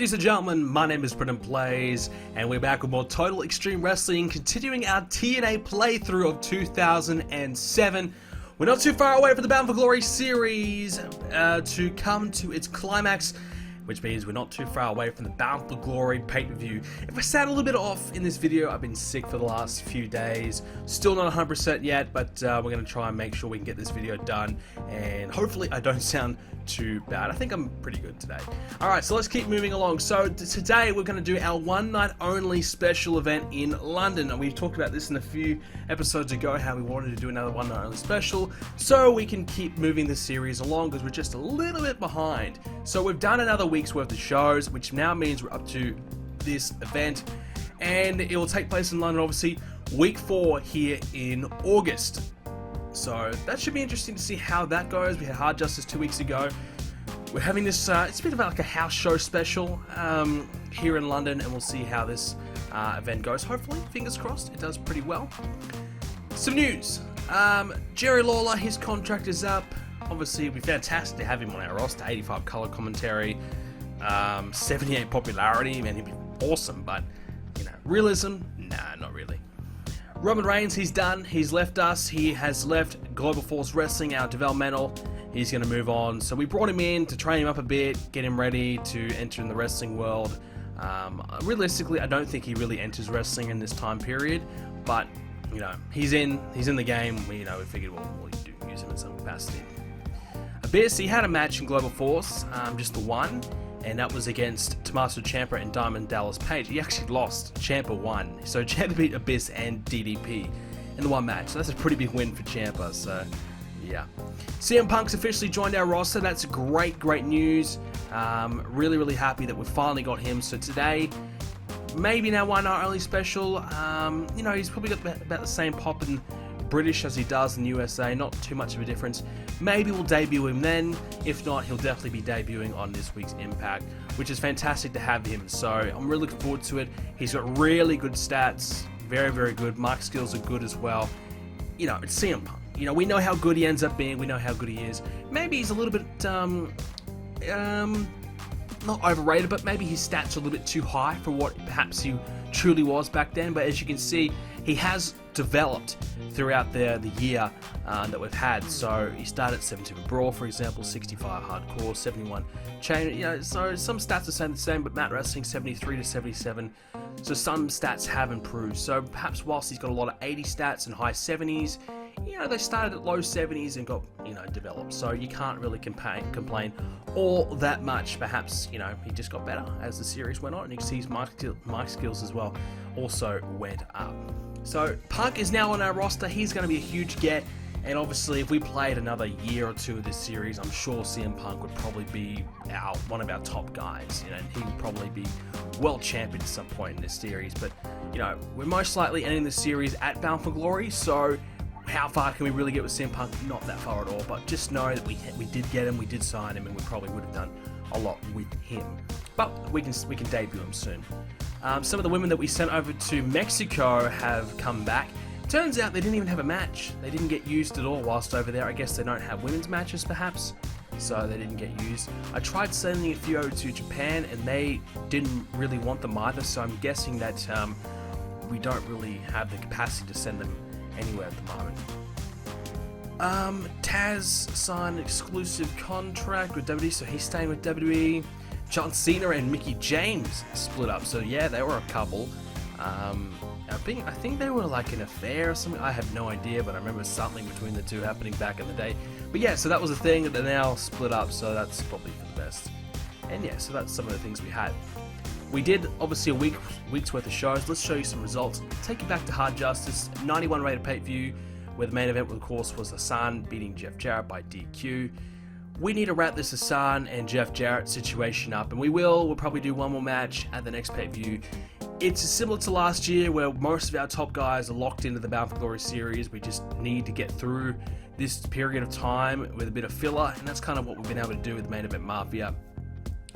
Ladies and gentlemen, my name is BrendenPlayz, and we're back with more Total Extreme Wrestling, continuing our TNA playthrough of 2007. We're not too far away from the Bound for Glory series to come to its climax, which means we're not too far away from the Bound for Glory pay-per-view. If I sound a little bit off in this video, I've been sick for the last few days. Still not 100% yet, but we're going to try and make sure we can get this video done, and hopefully I don't sound too bad. I think I'm pretty good today. Alright, so let's keep moving along. So today we're going to do our one night only special event in London, and we talked about this in a few episodes ago, how we wanted to do another one night only special so we can keep moving the series along because we're just a little bit behind. So we've done another week's worth of shows, which now means we're up to this event, and it will take place in London, obviously, week 4 here in August. So that should be interesting to see how that goes. We had Hard Justice 2 weeks ago. We're having this, it's a bit of like a house show special here in London, and we'll see how this event goes. Hopefully, fingers crossed, it does pretty well. Some news. Jerry Lawler, his contract is up. Obviously, it'd be fantastic to have him on our roster. 85 color commentary, 78 popularity, man, he'd be awesome, but, you know, realism? Nah, not really. Roman Reigns, he's done. He's left us. He has left Global Force Wrestling, our developmental. He's going to move on. So we brought him in to train him up a bit, get him ready to enter in the wrestling world. Realistically, I don't think he really enters wrestling in this time period, but you know, he's in the game. We figured we'll use him in some capacity. Abyss, he had a match in Global Force, just the one, and that was against Tommaso Ciampa and Diamond Dallas Page. He actually lost. Ciampa won. So Ciampa beat Abyss and DDP in the one match. So that's a pretty big win for Ciampa. So yeah. CM Punk's officially joined our roster. That's great news. Really happy that we finally got him. So today, maybe now one night only special. You know, he's probably got about the same pop in British as he does in USA, not too much of a difference. Maybe we'll debut him then. If not, he'll definitely be debuting on this week's Impact, which is fantastic to have him. So I'm really looking forward to it. He's got really good stats, very good. Mic skills are good as well. You know, it's CM Punk. You know, we know how good he ends up being. We know how good he is. Maybe he's a little bit not overrated, but maybe his stats are a little bit too high for what perhaps he truly was back then. But as you can see, he has developed throughout the year that we've had. So he started at 72 Brawl, for example, 65 Hardcore, 71 Chain. You know, so some stats are saying the same, but Mat Wrestling 73 to 77. So some stats have improved. So perhaps whilst he's got a lot of 80 stats and high 70s, you know, they started at low 70s and got, you know, developed. So you can't really complain all that much. Perhaps, you know, he just got better as the series went on, and you can see his mic skills as well also went up. So Punk is now on our roster. He's going to be a huge get, and obviously if we played another year or two of this series, I'm sure CM Punk would probably be one of our top guys. You know, he would probably be world champion at some point in this series. But you know, we're most likely ending the series at Bound for Glory, so how far can we really get with CM Punk? Not that far at all, but just know that we did get him, we did sign him, and we probably would have done a lot with him. But we can debut him soon. Some of the women that we sent over to Mexico have come back. Turns out they didn't even have a match. They didn't get used at all whilst over there. I guess they don't have women's matches, perhaps, so they didn't get used. I tried sending a few over to Japan, and they didn't really want them either, so I'm guessing that we don't really have the capacity to send them anywhere at the moment. Taz signed an exclusive contract with WWE, so he's staying with WWE. John Cena and Mickie James split up, so yeah, they were a couple. I think they were like an affair or something. I have no idea, but I remember something between the two happening back in the day. But yeah, so that was a thing that they're now split up, so that's probably for the best. And yeah, so that's some of the things we had. We did obviously a week's worth of shows. Let's show you some results. Take you back to Hard Justice, 91 rated pay-per-view, where the main event, of course, was Hassan beating Jeff Jarrett by DQ. We need to wrap this Hassan and Jeff Jarrett situation up, and we will. We'll probably do one more match at the next pay-per-view. It's similar to last year, where most of our top guys are locked into the Bound for Glory series. We just need to get through this period of time with a bit of filler, and that's kind of what we've been able to do with the Main Event Mafia.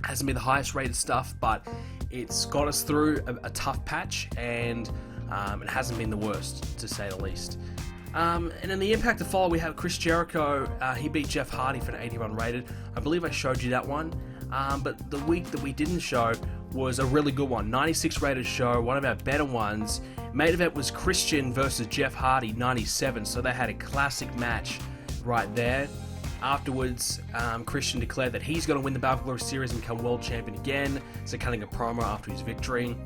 Hasn't been the highest rated stuff, but it's got us through a tough patch, and it hasn't been the worst, to say the least. And in the Impact to follow, we have Chris Jericho. He beat Jeff Hardy for an 81 rated. I believe I showed you that one. but the week that we didn't show was a really good one. 96 rated show, one of our better ones. Main event was Christian versus Jeff Hardy, 97, so they had a classic match right there. Afterwards, Christian declared that he's going to win the Bound for Glory series and become world champion again, so cutting a promo after his victory.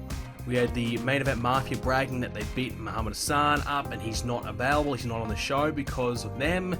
We had the main event Mafia bragging that they beat Muhammad Hassan up and he's not available, he's not on the show because of them.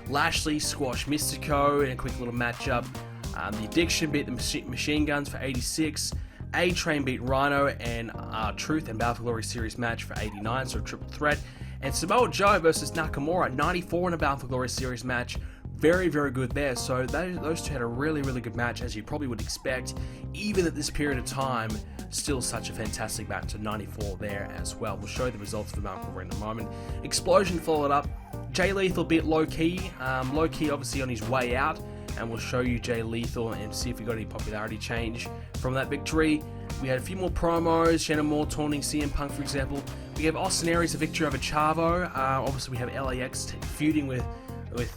Lashley squashed Mystico in a quick little matchup. The Addiction beat the Machine Guns for 86. A-Train beat Rhino and Truth and Bound for Glory series match for 89, so a triple threat. And Samoa Joe versus Nakamura, 94 in a Bound for Glory series match. Very, very good there. So those two had a really, really good match, as you probably would expect, even at this period of time. Still such a fantastic match to 94 there as well. We'll show the results for Bound for Glory in a moment. Explosion followed up. Jay Lethal beat Low Key. Low Key obviously on his way out, and we'll show you Jay Lethal and see if we got any popularity change from that victory. We had a few more promos. Shannon Moore taunting CM Punk, for example. We gave Austin Aries a victory over Chavo. Obviously, we have LAX feuding with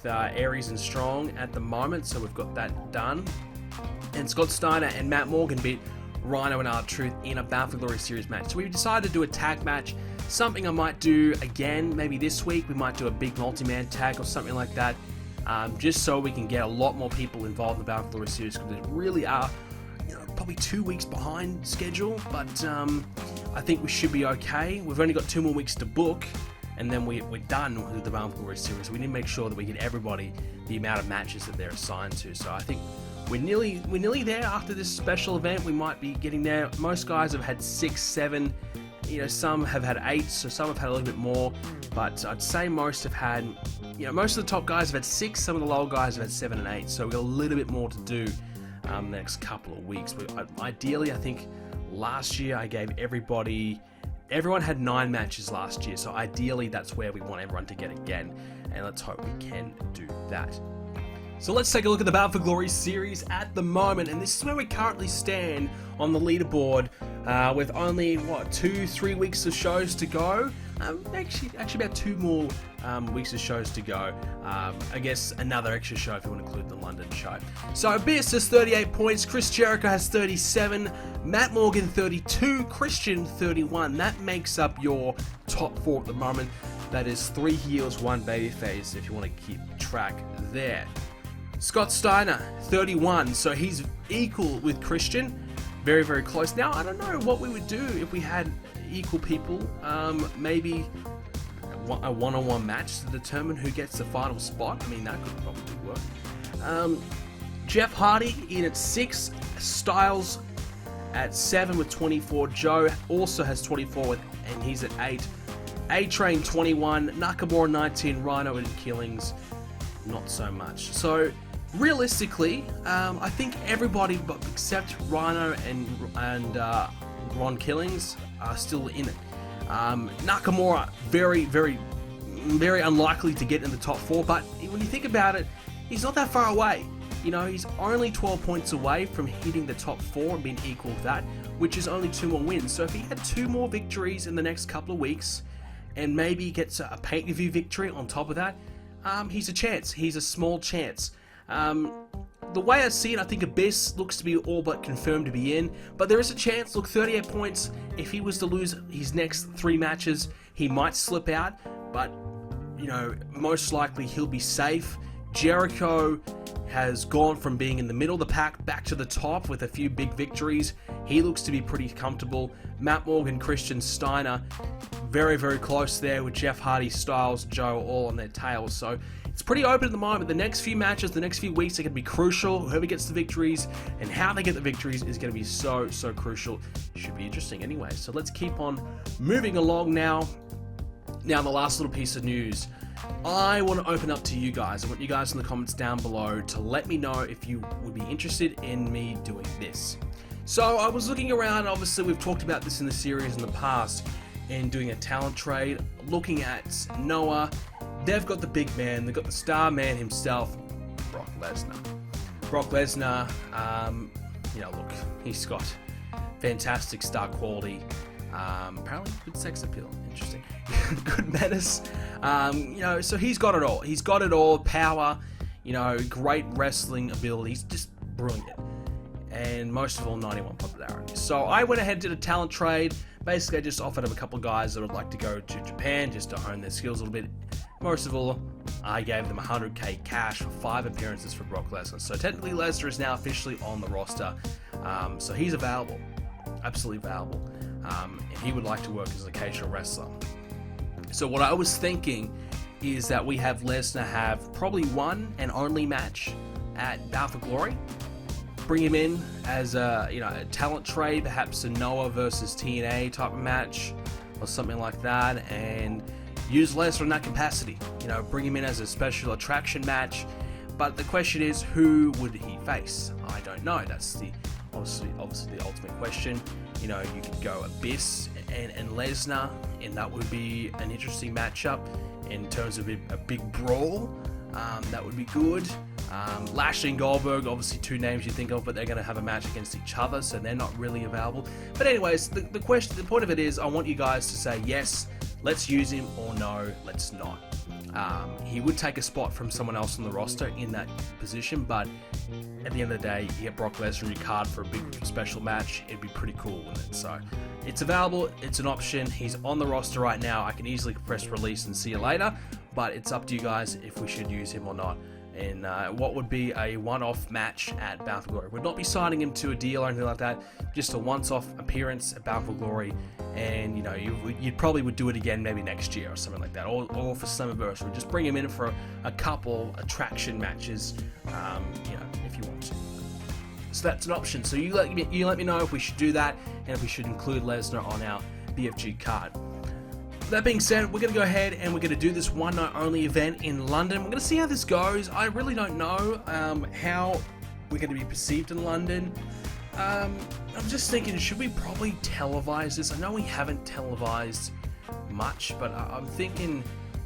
Aries and Strong at the moment, so we've got that done. And Scott Steiner and Matt Morgan beat Rhino and R-Truth in a Bound for Glory series match. So we decided to do a tag match, something I might do again maybe this week. We might do a big multi-man tag or something like that, just so we can get a lot more people involved in the Bound for Glory series, because they really are, probably 2 weeks behind schedule, but I think we should be okay. We've only got 2 more weeks to book, and then we're done with the Bound for Glory series. We need to make sure that we get everybody the amount of matches that they're assigned to. So I think we're nearly there. After this special event, we might be getting there. Most guys have had 6, 7. Some have had 8, so some have had a little bit more. But I'd say most have had, most of the top guys have had 6. Some of the lower guys have had 7 and 8. So we've got a little bit more to do the next couple of weeks. But ideally, I think last year I gave everyone had 9 matches last year, so ideally that's where we want everyone to get again, and let's hope we can do that. So let's take a look at the Bound for Glory series at the moment, and this is where we currently stand on the leaderboard, with only 2-3 weeks of shows to go. Actually about 2 more weeks of shows to go. I guess another extra show if you want to include the London show. So Abyss has 38 points, Chris Jericho has 37, Matt Morgan 32, Christian 31. That makes up your top 4 at the moment. That is 3 heels, 1 babyface, if you want to keep track there. Scott Steiner 31, so he's equal with Christian. Very, very close. Now, I don't know what we would do if we had equal people. Maybe a one-on-one match to determine who gets the final spot. I mean, that could probably work. Jeff Hardy in at 6, Styles at 7 with 24. Joe also has 24 and he's at 8. A-Train 21, Nakamura 19, Rhino and Killings not so much. So realistically, I think everybody except Rhino and Ron Killings are still in it. Nakamura, very, very, very unlikely to get in the top 4, but when you think about it, he's not that far away. He's only 12 points away from hitting the top 4 and being equal to that, which is only 2 more wins. So if he had 2 more victories in the next couple of weeks, and maybe gets a pay-per-view victory on top of that, he's a chance. He's a small chance. The way I see it, I think Abyss looks to be all but confirmed to be in, but there is a chance. Look, 38 points. If he was to lose his next 3 matches, he might slip out, but most likely he'll be safe. Jericho has gone from being in the middle of the pack back to the top with a few big victories. He looks to be pretty comfortable. Matt Morgan, Christian, Steiner, very, very close there with Jeff Hardy, Styles, Joe all on their tails. So it's pretty open at the moment. The next few matches, the next few weeks are going to be crucial. Whoever gets the victories and how they get the victories is going to be so, so crucial. Should be interesting anyway. So let's keep on moving along now. Now, the last little piece of news. I want to open up to you guys. I want you guys in the comments down below to let me know if you would be interested in me doing this. So I was looking around, obviously we've talked about this in the series in the past, and doing a talent trade, looking at Noah. They've got the big man, they've got the star man himself, Brock Lesnar. Brock Lesnar, look, he's got fantastic star quality, apparently good sex appeal, interesting, good menace, so he's got it all. He's got it all, power, great wrestling abilities, just brilliant. and most of all 91 popularity. So I went ahead and did a talent trade. Basically I just offered him a couple of guys that would like to go to Japan just to hone their skills a little bit. Most of all, I gave them 100k cash for 5 appearances for Brock Lesnar. So technically Lesnar is now officially on the roster, so he's available, absolutely available, and he would like to work as an occasional wrestler. So what I was thinking is that we have Lesnar have probably one and only match at Bound for Glory. Bring him in as a a talent trade, perhaps a Noah versus TNA type of match or something like that, and use Lesnar in that capacity. Bring him in as a special attraction match. But the question is, who would he face? I don't know. That's the obviously the ultimate question. You could go Abyss and Lesnar, and that would be an interesting matchup in terms of a big brawl. That would be good. Lashley and Goldberg, obviously 2 names you think of, but they're going to have a match against each other, so they're not really available. But anyways, the point of it is, I want you guys to say yes, let's use him, or no, let's not. He would take a spot from someone else on the roster in that position, but at the end of the day, you get Brock Lesnar in your card for a big special match. It'd be pretty cool, wouldn't it? So it's available, it's an option. He's on the roster right now. I can easily press release and see you later, but it's up to you guys if we should use him or not. And what would be a one-off match at Bound for Glory. We'd not be signing him to a deal or anything like that, just a once-off appearance at Bound for Glory, and you probably would do it again maybe next year or something like that, or for Slammiversary. Just bring him in for a couple attraction matches, if you want to. So that's an option. So you let me know if we should do that, and if we should include Lesnar on our BFG card. That being said, we're going to go ahead and we're going to do this one night only event in London. We're going to see how this goes. I really don't know how we're going to be perceived in London. I'm just thinking, should we probably televise this? I know we haven't televised much, but I'm thinking,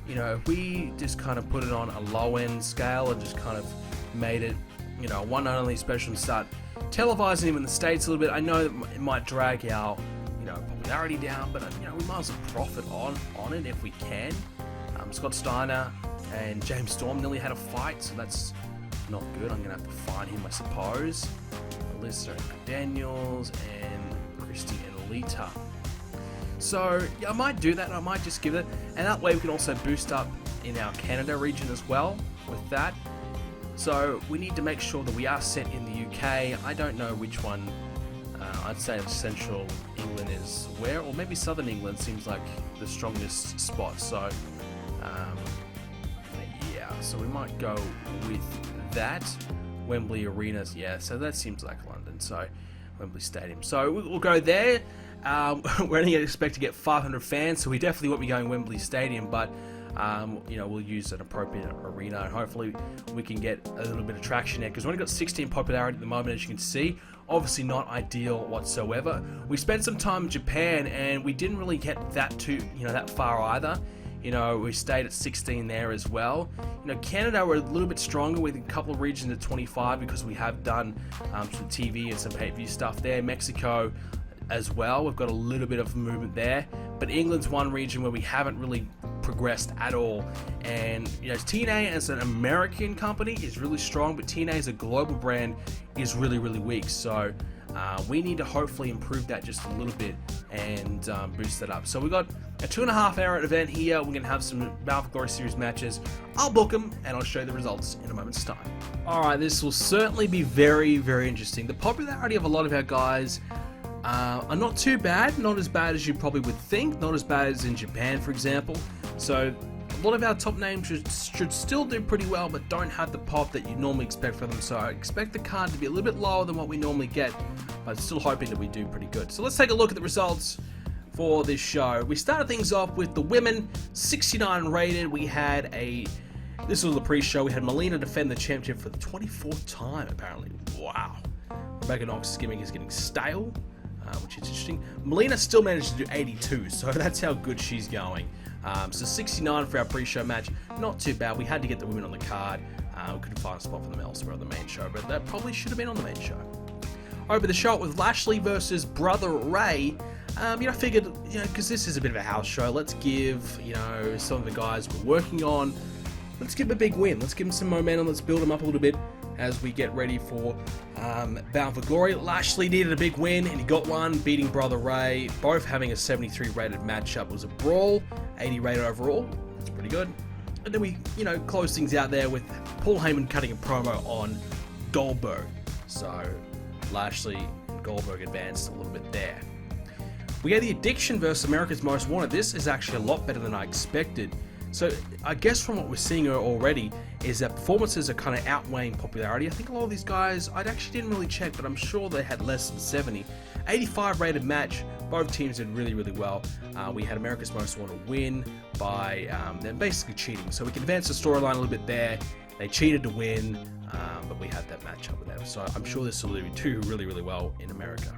if we just kind of put it on a low end scale and just kind of made it, one night only special and start televising him in the States a little bit. I know that it might drag our popularity down, but we might as well profit on it if we can. Scott Steiner and James Storm nearly had a fight, so that's not good. I'm gonna have to find him, I suppose. Alyssa and Daniels and Christy and Lita. So yeah, I might do that. I might just give it, and that way we can also boost up in our Canada region as well with that. So we need to make sure that we are set in the UK. I don't know which one. I'd say Central England is where, or maybe Southern England seems like the strongest spot. So yeah, so we might go with that. Wembley Arenas, yeah, so that seems like London, so Wembley Stadium. So we'll go there. We're only going to expect to get 500 fans, so we definitely won't be going Wembley Stadium, but we'll use an appropriate arena, and hopefully we can get a little bit of traction there, because we've only got 16 popularity at the moment, as you can see. Obviously not ideal whatsoever. We spent some time in Japan, and we didn't really get that far either. We stayed at 16 there as well. Canada, we're a little bit stronger with a couple of regions at 25, because we have done some TV and some pay-per-view stuff there. Mexico as well, we've got a little bit of movement there, but England's one region where we haven't really progressed at all. And TNA as an American company is really strong, but TNA as a global brand is really, really weak. So we need to hopefully improve that just a little bit and boost that up. So we've got a 2.5 hour event here. We're going to have some Bound for Glory series matches. I'll book them and I'll show you the results in a moment's time. Alright, this will certainly be very, very interesting. The popularity of a lot of our guys are not too bad, not as bad as you probably would think, not as bad as in Japan, for example. So a lot of our top names should still do pretty well, but don't have the pop that you normally expect from them. So I expect the card to be a little bit lower than what we normally get, but still hoping that we do pretty good. So let's take a look at the results for this show. We started things off with the women, 69 rated. We had this was the pre-show. We had Melina defend the championship for the 24th time, apparently. Wow. Rebecca Knox's gimmick is getting stale, which is interesting. Melina still managed to do 82, so that's how good she's going. So 69 for our pre-show match, not too bad. We had to get the women on the card. We couldn't find a spot for them elsewhere on the main show, but that probably should have been on the main show. Over the show with Lashley versus Brother Ray. I figured, because this is a bit of a house show, let's give, some of the guys we're working on, let's give them a big win. Let's give them some momentum. Let's build them up a little bit. as we get ready for Bound for Glory. Lashley needed a big win, and he got one, beating Brother Ray, both having a 73 rated matchup. It was a brawl, 80 rated overall. That's pretty good. And then we, close things out there with Paul Heyman cutting a promo on Goldberg. So Lashley and Goldberg advanced a little bit there. We had the Addiction versus America's Most Wanted. This is actually a lot better than I expected. So I guess from what we're seeing already is that performances are kind of outweighing popularity. I think a lot of these guys, I actually didn't really check, but I'm sure they had less than 70. 85 rated match. Both teams did really, really well. We had America's Most Wanted win by them basically cheating. So we can advance the storyline a little bit there. They cheated to win, but we had that matchup with them. So I'm sure this will do really, really well in America.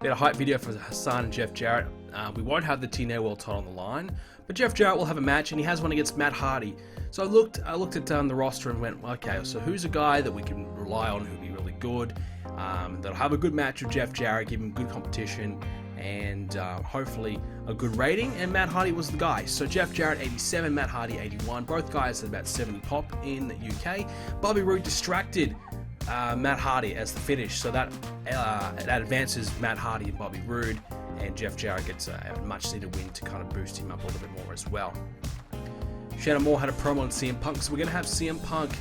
We had a hype video for Hassan and Jeff Jarrett. We won't have the TNA World title on the line, but Jeff Jarrett will have a match, and he has one against Matt Hardy. So I looked at the roster and went, okay, so who's a guy that we can rely on who'll be really good, that'll have a good match with Jeff Jarrett, give him good competition, and hopefully a good rating, and Matt Hardy was the guy. So Jeff Jarrett 87, Matt Hardy 81, both guys had about 70 pop in the UK. Bobby Roode distracted Matt Hardy as the finish, so that advances Matt Hardy and Bobby Roode, and Jeff Jarrett gets a much needed win to kind of boost him up a little bit more as well. Shannon Moore had a promo on CM Punk, so we're going to have CM Punk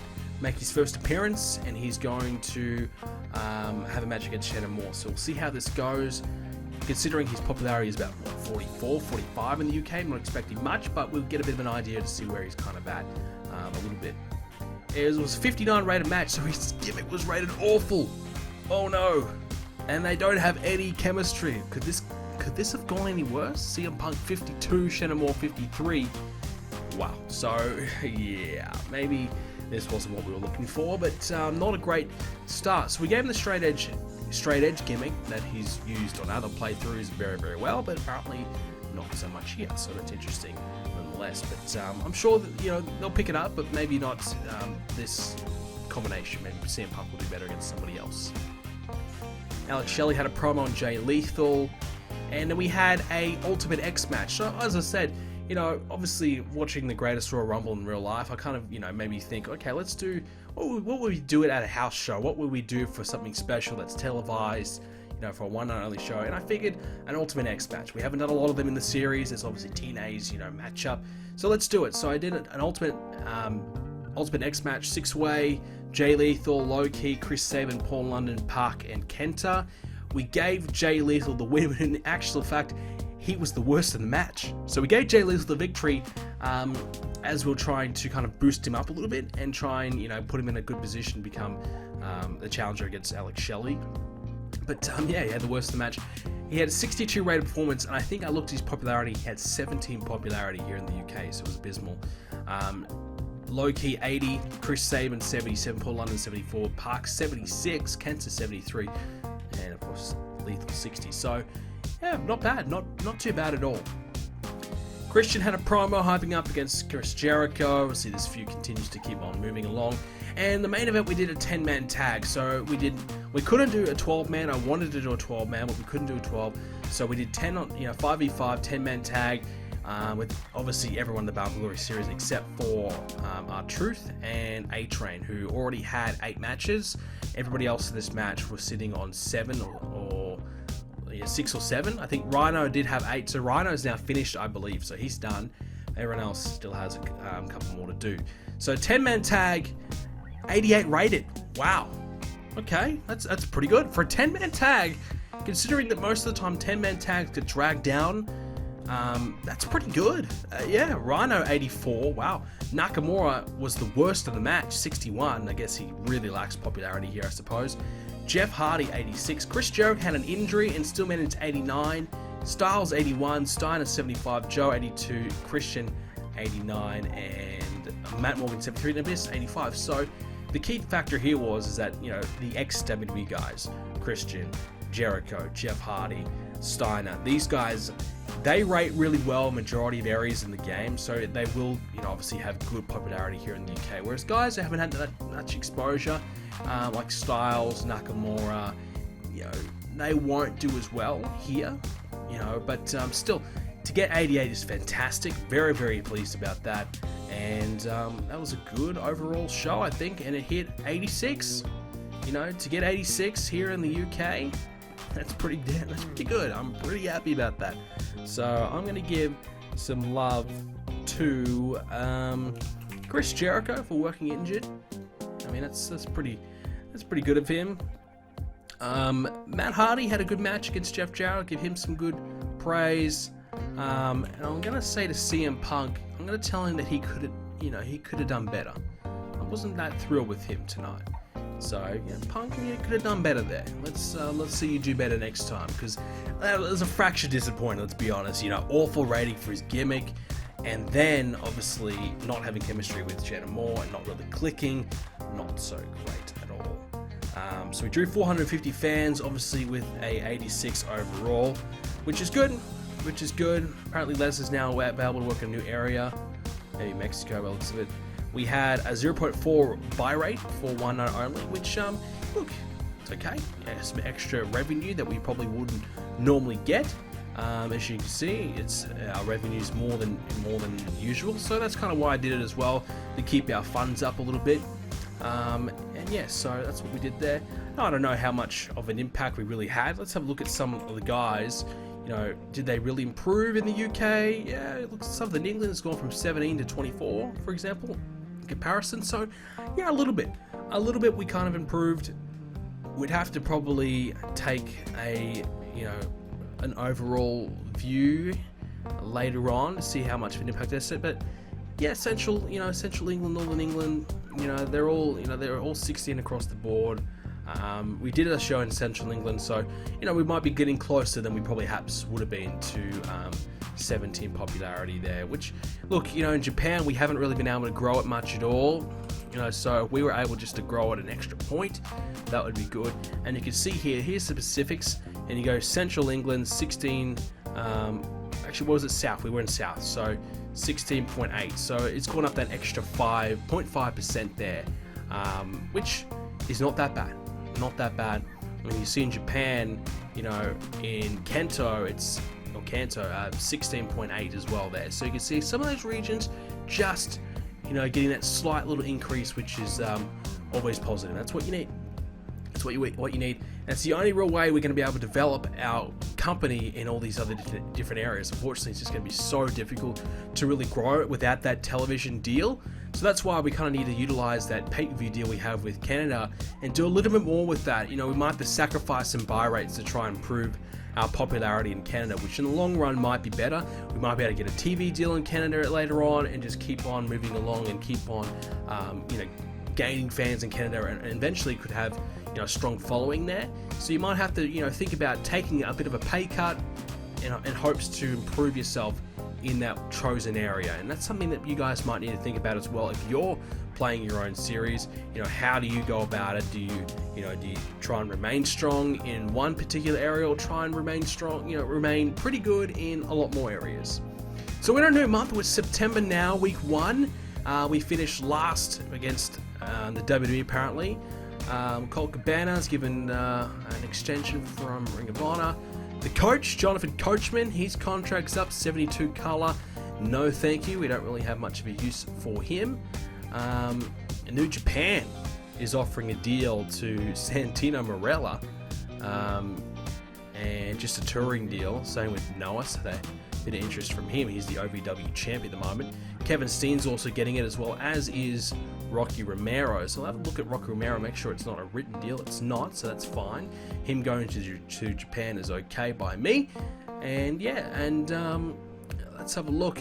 make his first appearance, and he's going to have a match against Shannon Moore, so we'll see how this goes. Considering his popularity is about 44, 45 in the UK, I'm not expecting much, but we'll get a bit of an idea to see where he's kind of at a little bit. It was a 59 rated match, so his gimmick was rated awful. Oh no. And they don't have any chemistry. Could this have gone any worse? CM Punk 52, Shannon Moore 53. Wow. So yeah, maybe this wasn't what we were looking for, but not a great start. So we gave him the straight edge gimmick that he's used on other playthroughs very, very well, but apparently not so much here. So that's interesting nonetheless. But I'm sure that they'll pick it up, but maybe not this combination. Maybe CM Punk will do better against somebody else. Alex Shelley had a promo on Jay Lethal, and then we had a Ultimate X match. So as I said, obviously watching the Greatest Royal Rumble in real life, I kind of, maybe think, okay, let's do, what would we do it at a house show? What would we do for something special that's televised, for a one night only show? And I figured an Ultimate X match. We haven't done a lot of them in the series. There's obviously TNA's, matchup. So let's do it. So I did an Ultimate X match, 6-way, Jay Lethal, Low Key, Chris Sabin, Paul London, Park, and Kenta. We gave Jay Lethal the win, but in actual fact, he was the worst in the match. So we gave Jay Lethal the victory as we were trying to kind of boost him up a little bit and try and, put him in a good position to become the challenger against Alex Shelley. But yeah, he had the worst of the match. He had a 62 rated performance, and I think I looked at his popularity. He had 17 popularity here in the UK, so it was abysmal. Low Key 80, Chris Sabin 77, Paul London 74, Park 76, Kenta 73, and of course Lethal 60. So yeah, not bad, not too bad at all. Christian had a promo hyping up against Chris Jericho. Obviously this feud continues to keep on moving along. And the main event, we did a 10-man tag. So we couldn't do a 12-man. I wanted to do a 12-man, but we couldn't do a 12. So we did 5v5, 10-man tag with obviously everyone in the Bound for Glory series except for R-Truth and A-Train, who already had 8 matches. Everybody else in this match was sitting on 7 or 6 or 7. I think Rhino did have 8, so Rhino's now finished, I believe, so he's done. Everyone else still has a couple more to do. So 10-man tag, 88 rated. Wow. Okay, that's pretty good for a 10-man tag. Considering that most of the time 10-man tags get dragged down, that's pretty good. Yeah, Rhino 84. Wow. Nakamura was the worst of the match, 61. I guess he really lacks popularity here, I suppose. Jeff Hardy 86. Chris Jericho had an injury and still made it to 89. Styles 81. Steiner 75. Joe 82. Christian 89. And Matt Morgan 73. And Abyss 85. So the key factor here is that, the ex-WWE guys, Christian, Jericho, Jeff Hardy, Steiner, these guys, they rate really well majority of areas in the game, so they will, obviously have good popularity here in the UK. Whereas guys that haven't had that much exposure, like Styles, Nakamura, they won't do as well here, but still, to get 88 is fantastic. Very, very pleased about that. And that was a good overall show, I think, and it hit 86. You know, to get 86 here in the UK, that's pretty good. I'm pretty happy about that. So I'm going to give some love to Chris Jericho for working injured. I mean, that's pretty good of him. Matt Hardy had a good match against Jeff Jarrett. Give him some good praise. And I'm gonna say to CM Punk, I'm gonna tell him that he could have done better. I wasn't that thrilled with him tonight. So yeah, Punk, you could have done better there. Let's see you do better next time, because that was a fraction disappointing. Let's be honest. You know, awful rating for his gimmick, and then obviously not having chemistry with Jenna Moore and not really clicking. Not so great at all. So we drew 450 fans, obviously with a 86 overall, which is good. Apparently Les is now available to work in a new area, maybe Mexico by the looks of it. We had a 0.4 buy rate for one night only, which look, it's okay. Yeah, some extra revenue that we probably wouldn't normally get. As you can see, it's our revenue's more than usual, so that's kind of why I did it as well, to keep our funds up a little bit. And yeah, so that's what we did there. Now, I don't know how much of an impact we really had. Let's have a look at some of the guys. You know, did they really improve in the UK? Yeah, it looks Southern England has gone from 17 to 24, for example, in comparison. So yeah, a little bit we kind of improved. We'd have to probably take an overall view later on to see how much of an impact that's had. But yeah, Central England, Northern England, they're all 16 across the board. We did a show in Central England, so we might be getting closer than we probably perhaps would have been to 17 popularity there. Which, look, in Japan we haven't really been able to grow it much at all. So if we were able just to grow it an extra point, that would be good. And you can see here's the Pacifics, and you go Central England 16. Actually, what was it? South. We were in South, so 16.8. So it's gone up that extra 5.5% there, which is not that bad. Not that bad. When you see in Japan, in Kanto, it's 16.8 as well there. So you can see some of those regions just getting that slight little increase, which is always positive. That's what you need. That's what you need. And it's the only real way we're going to be able to develop our company in all these other different areas. Unfortunately, it's just going to be so difficult to really grow it without that television deal. So that's why we kind of need to utilize that pay-per-view deal we have with Canada and do a little bit more with that. We might have to sacrifice some buy rates to try and improve our popularity in Canada, which in the long run might be better. We might be able to get a TV deal in Canada later on and just keep on moving along and keep on, gaining fans in Canada, and eventually could have, a strong following there. So you might have to, think about taking a bit of a pay cut in hopes to improve yourself in that chosen area. And that's something that you guys might need to think about as well. If you're playing your own series, how do you go about it? Do you try and remain strong in one particular area, or try and remain strong, remain pretty good in a lot more areas? So we're in a new month. With September now, week 1. We finished last against the WWE apparently. Colt Cabana's given an extension from Ring of Honor. The coach, Jonathan Coachman, his contract's up, 72 color. No thank you, we don't really have much of a use for him. New Japan is offering a deal to Santino Marella, and just a touring deal, same with Noah, so that bit of interest from him. He's the OVW champ at the moment. Kevin Steen's also getting it, as well as is Rocky Romero. So I'll have a look at Rocky Romero, make sure it's not a written deal. It's not, so that's fine. Him going to Japan is okay by me. And yeah, let's have a look.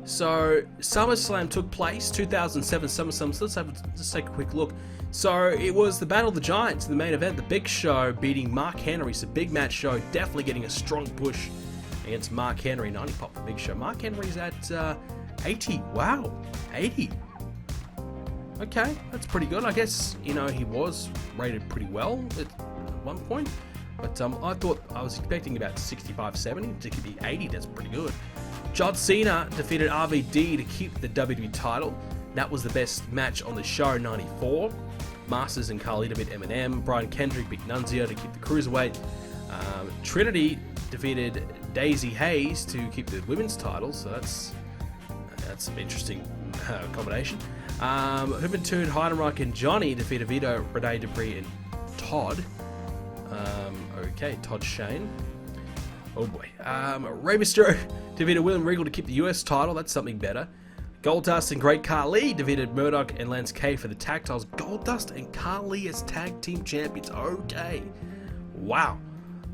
So SummerSlam took place, 2007 SummerSlam. So let's take a quick look. So it was the Battle of the Giants in the main event. The Big Show beating Mark Henry. So big match show, definitely getting a strong push against Mark Henry. 90 pop for Big Show. Mark Henry's at 80. Wow, 80. Okay, that's pretty good. I guess, he was rated pretty well at one point. But I was expecting about 65, 70. To be 80, that's pretty good. John Cena defeated RVD to keep the WWE title. That was the best match on the show, 94. Masters and Carlito beat Eminem. Brian Kendrick beat Nunzio to keep the Cruiserweight. Trinity defeated Daisy Hayes to keep the women's title. So that's some interesting combination. Juventud, Heidenreich, and Johnny defeated Vito, Rene, Dupree, and Todd. Okay, Todd Shane. Oh boy. Rey Mysterio defeated William Regal to keep the US title. That's something better. Goldust and Great Khali defeated Murdoch and Lance K for the tag titles. Goldust and Khali as tag team champions. Okay. Wow.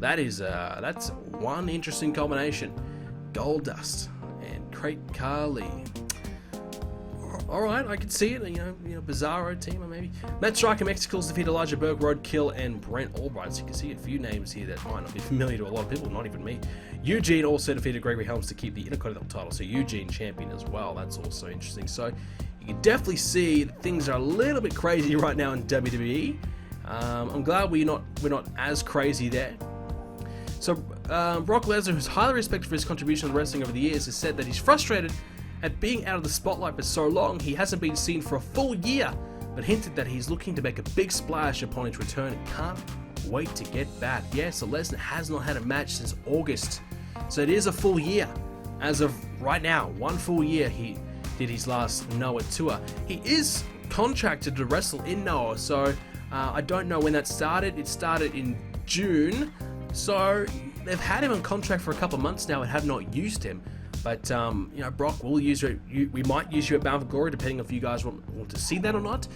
That is that's one interesting combination. Goldust and Great Khali. All right, I can see it. You know, Bizarro team or maybe. Matt Striker Mexicals defeat Elijah Burke, Roadkill, and Brent Albright. So you can see a few names here that might not be familiar to a lot of people, not even me. Eugene also defeated Gregory Helms to keep the Intercontinental title. So Eugene champion as well. That's also interesting. So you can definitely see that things are a little bit crazy right now in WWE. I'm glad we're not as crazy there. So Brock Lesnar, who's highly respected for his contribution to wrestling over the years, has said that he's frustrated at being out of the spotlight for so long. He hasn't been seen for a full year, but hinted that he's looking to make a big splash upon his return and can't wait to get back. Yeah, so Lesnar has not had a match since August. So it is a full year. As of right now, 1 full year he did his last Noah tour. He is contracted to wrestle in Noah, so I don't know when that started. It started in June, so they've had him on contract for a couple of months now and have not used him. But you know, Brock will use you. We might use you at Bound for Glory, depending if you guys want to see that or not.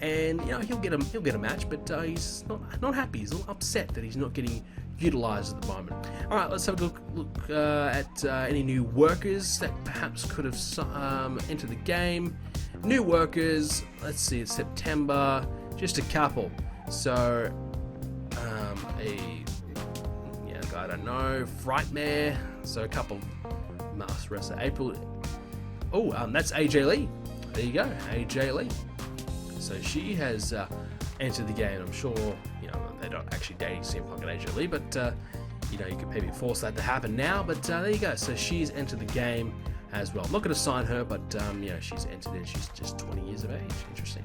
And you know, he'll get a match, but he's not happy. He's a little upset that he's not getting utilized at the moment. All right, let's have a look at any new workers that perhaps could have entered the game. New workers. Let's see, it's September. Just a couple. So I don't know, Frightmare. So a couple. Masked wrestler. April. Oh, that's AJ Lee. There you go, AJ Lee. So she has entered the game. I'm sure they're not actually dating CM Punk and AJ Lee, but you could maybe force that to happen now. But there you go. So she's entered the game as well. I'm not going to sign her, but she's entered it. She's just 20 years of age. Interesting.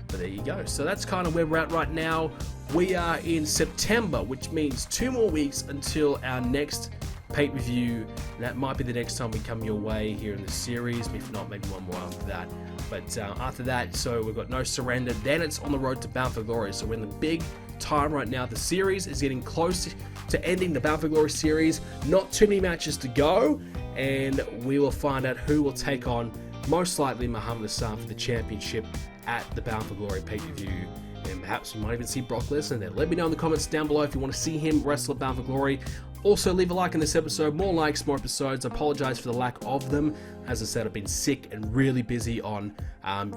But there you go. So that's kind of where we're at right now. We are in September, which means 2 more weeks until our next pay-per-view. That might be the next time we come your way here in the series. If not, maybe one more after that. But after that, so we've got No Surrender. Then it's on the road to Bound for Glory. So we're in the big time right now. The series is getting close to ending, the Bound for Glory series. Not too many matches to go. And we will find out who will take on, most likely, Muhammad Hassan for the championship at the Bound for Glory pay-per-view. And perhaps we might even see Brock Lesnar there. Let me know in the comments down below if you want to see him wrestle at Bound for Glory. Also, leave a like on this episode. More likes, more episodes. I apologize for the lack of them. As I said, I've been sick and really busy on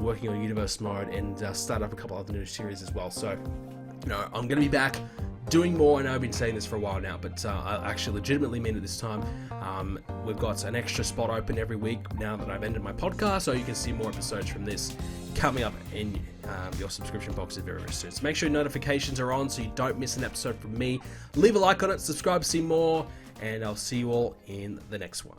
working on Universe Mode and start up a couple other new series as well. So, I'm going to be back doing more. I know I've been saying this for a while now, but I actually legitimately mean it this time. We've got an extra spot open every week now that I've ended my podcast, so you can see more episodes from this coming up in your subscription boxes very, very soon. So make sure notifications are on so you don't miss an episode from me. Leave a like on it, subscribe to see more, and I'll see you all in the next one.